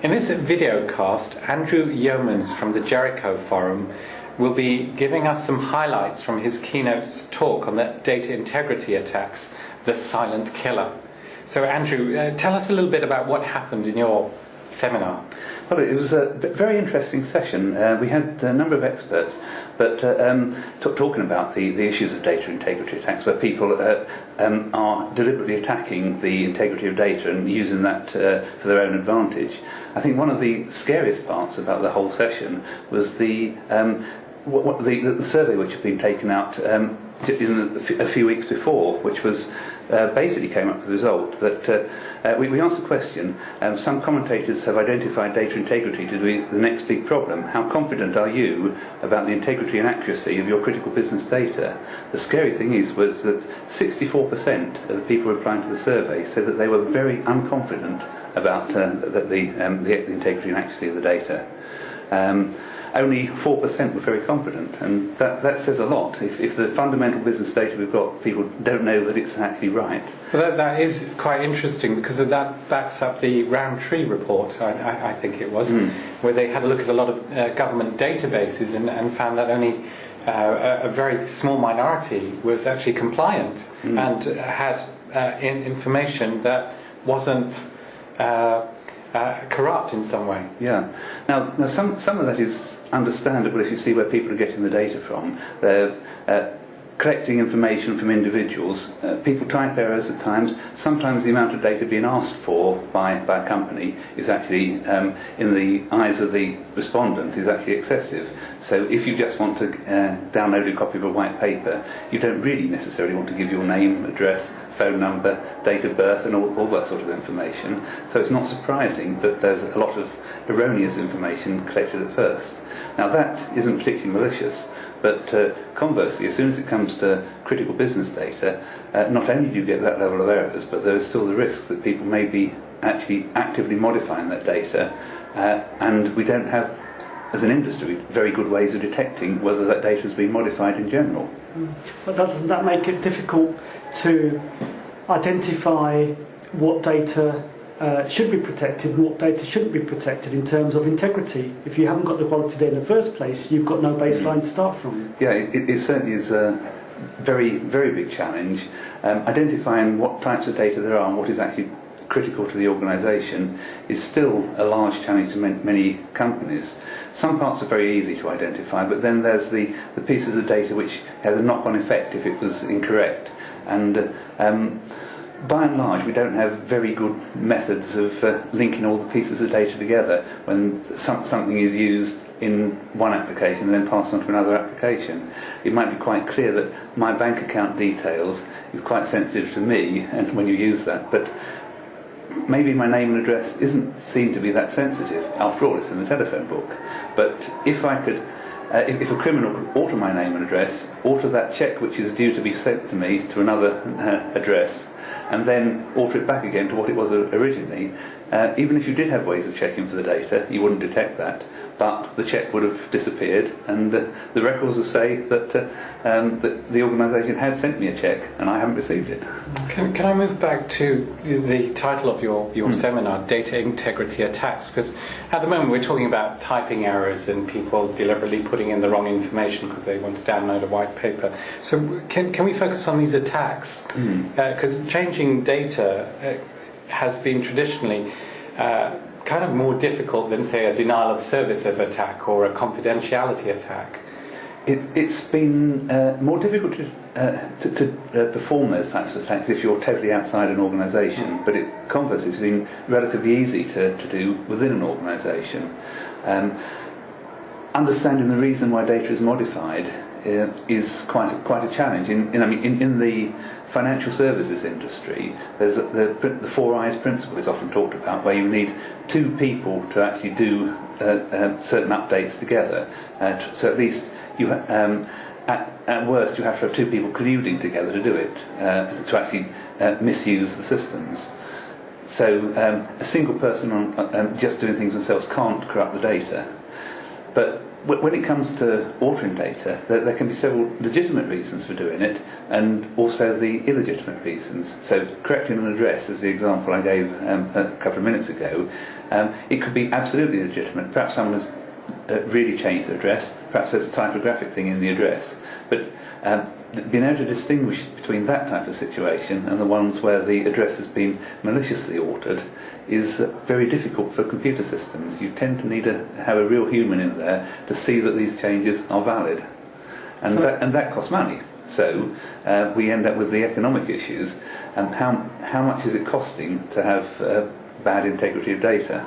In this video cast, Andrew Yeomans from the Jericho Forum will be giving us some highlights from his keynote talk on the data integrity attacks, the silent killer. So Andrew, tell us a little bit about what happened in your seminar. Well, it was a very interesting session. We had a number of experts, but talking about the issues of data integrity attacks, where people are deliberately attacking the integrity of data and using that for their own advantage. I think one of the scariest parts about the whole session was the survey which had been taken out a few weeks before, which was basically came up with the result that we asked the question, some commentators have identified data integrity to be the next big problem. How confident are you about the integrity and accuracy of your critical business data? The scary thing was that 64% of the people replying to the survey said that they were very unconfident about the integrity and accuracy of the data. Only 4% were very confident, and that says a lot. If the fundamental business data we've got, people don't know that it's actually right. Well, that is quite interesting, because that backs up the Roundtree report, I think it was, where they had a look at a lot of government databases and found that only a very small minority was actually compliant and had information that wasn't corrupt in some way. Yeah. Now some of that is understandable if you see where people are getting the data from. They're collecting information from individuals. People type errors at times. Sometimes the amount of data being asked for by a company is actually, in the eyes of the respondent, is actually excessive. So if you just want to download a copy of a white paper, you don't really necessarily want to give your name, address, phone number, date of birth and all that sort of information. So it's not surprising that there's a lot of erroneous information collected at first. Now that isn't particularly malicious, but conversely, as soon as it comes to critical business data, not only do you get that level of errors, but there is still the risk that people may be actually actively modifying that data, and we don't have, as an industry, very good ways of detecting whether that data has been modified in general. But doesn't that make it difficult to identify what data should be protected and what data shouldn't be protected in terms of integrity? If you haven't got the quality data in the first place, you've got no baseline to start from. Yeah, it certainly is a very, very big challenge. Identifying what types of data there are and what is actually critical to the organisation is still a large challenge to many companies. Some parts are very easy to identify, but then there's the pieces of data which has a knock-on effect if it was incorrect. And by and large, we don't have very good methods of linking all the pieces of data together when something is used in one application and then passed on to another application. It might be quite clear that my bank account details is quite sensitive to me, and when you use that, but maybe my name and address isn't seen to be that sensitive. After all, it's in the telephone book. But if I could, if a criminal could alter my name and address, alter that cheque which is due to be sent to me to another address, and then alter it back again to what it was originally, even if you did have ways of checking for the data, you wouldn't detect that, but the cheque would have disappeared, and the records will say that the organisation had sent me a cheque and I haven't received it. Can I move back to the title of your seminar, Data Integrity Attacks? Because at the moment we're talking about typing errors and people deliberately putting in the wrong information because they want to download a white paper. So can we focus on these attacks? Because changing data has been traditionally kind of more difficult than, say, a denial of service of attack or a confidentiality attack. It's been more difficult to perform those types of attacks if you're totally outside an organisation, but conversely it's been relatively easy to do within an organisation. Understanding the reason why data is modified is quite a challenge. In the financial services industry, there's the 4 eyes principle is often talked about, where you need 2 people to actually do certain updates together. So at least you at worst you have to have 2 people colluding together to do it, to actually misuse the systems. So a single person just doing things themselves can't corrupt the data. But when it comes to altering data, there can be several legitimate reasons for doing it, and also the illegitimate reasons. So correcting an address, as the example I gave a couple of minutes ago, it could be absolutely legitimate. Perhaps someone has really changed their address, perhaps there's a typographic thing in the address, but being able to distinguish between that type of situation and the ones where the address has been maliciously altered is very difficult for computer systems. You tend to need to have a real human in there to see that these changes are valid, and that costs money. So we end up with the economic issues. How much is it costing to have bad integrity of data?